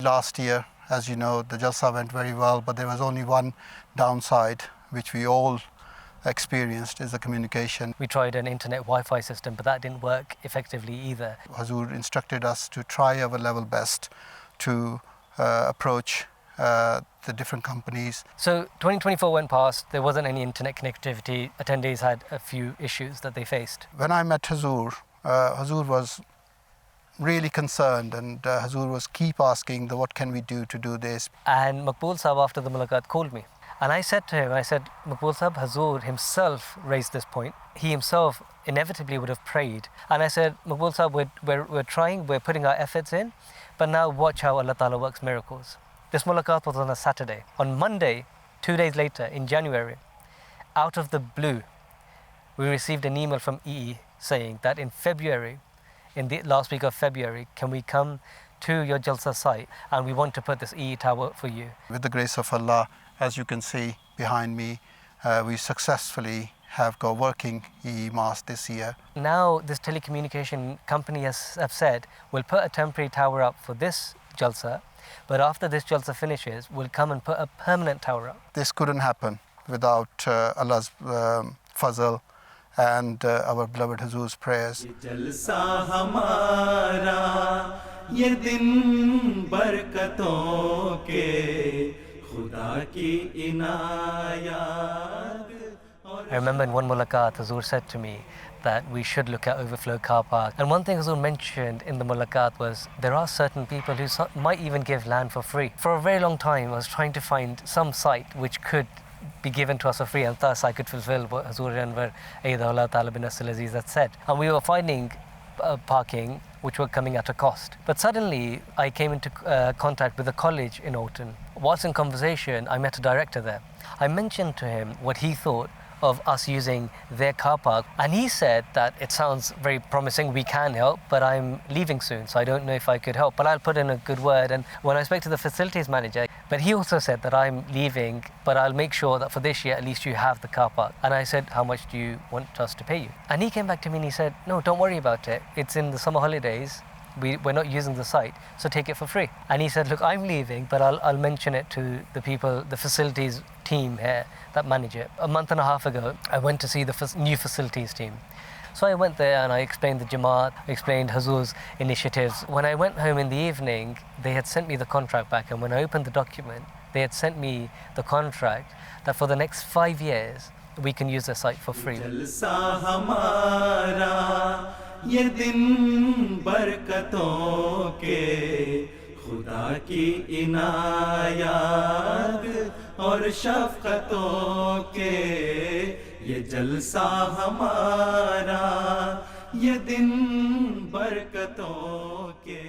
Last year, as you know, the Jalsa went very well, but there was only one downside, which we all experienced, is the communication. We tried an internet Wi-Fi system, but that didn't work effectively either. Huzoor instructed us to try our level best to approach the different companies. So 2024 went past, there wasn't any internet connectivity. Attendees had a few issues that they faced. When I met Huzoor, Huzoor was really concerned, and Huzoor was keep asking what can we do to do this. And Maqbool Sahab after the mulaqat called me. And I said to him, Maqbool Sahab, Huzoor himself raised this point. He himself inevitably would have prayed. And I said, Maqbool Sahab, we're trying, we're putting our efforts in, but now watch how Allah Ta'ala works miracles. This mulaqat was on a Saturday. On Monday, 2 days later, in January, out of the blue, we received an email from EE saying that in February, in the last week of February, can we come to your Jalsa site and we want to put this EE tower for you. With the grace of Allah, as you can see behind me, we successfully have got working EE mast this year. Now this telecommunication company have said, we'll put a temporary tower up for this Jalsa, but after this Jalsa finishes, we'll come and put a permanent tower up. This couldn't happen without Allah's fazl and our beloved Huzoor's prayers. I remember in one mulaqat, Huzoor said to me that we should look at overflow car park. And one thing Huzoor mentioned in the mulaqat was there are certain people who might even give land for free. For a very long time, I was trying to find some site which could be given to us for free, and thus I could fulfill what Huzoor Anwar Ayyadahullah Ta'ala bin Nasr Aziz had said. And we were finding parking which were coming at a cost. But suddenly I came into contact with a college in Alton. Whilst in conversation, I met a director there. I mentioned to him what he thought of us using their car park, and he said that it sounds very promising, we can help, but I'm leaving soon, so I don't know if I could help, but I'll put in a good word. And when I spoke to the facilities manager, but he also said that I'm leaving, but I'll make sure that for this year at least you have the car park. And I said, how much do you want us to pay you? And he came back to me and he said, no, don't worry about it, it's in the summer holidays, we're not using the site, so take it for free. And he said, look, I'm leaving, but I'll mention it to the people, the facilities team here that manage it. A month and a half ago, I went to see the new facilities team. So I went there and I explained the Jamaat, I explained Huzoor's initiatives. When I went home in the evening, they had sent me the contract back, and when I opened the document, they had sent me the contract that for the next 5 years, we can use the site for free. ये दिन बरकतों के खुदा की इनायत और शफ़क़तों के ये जलसा हमारा ये दिन बरकतों के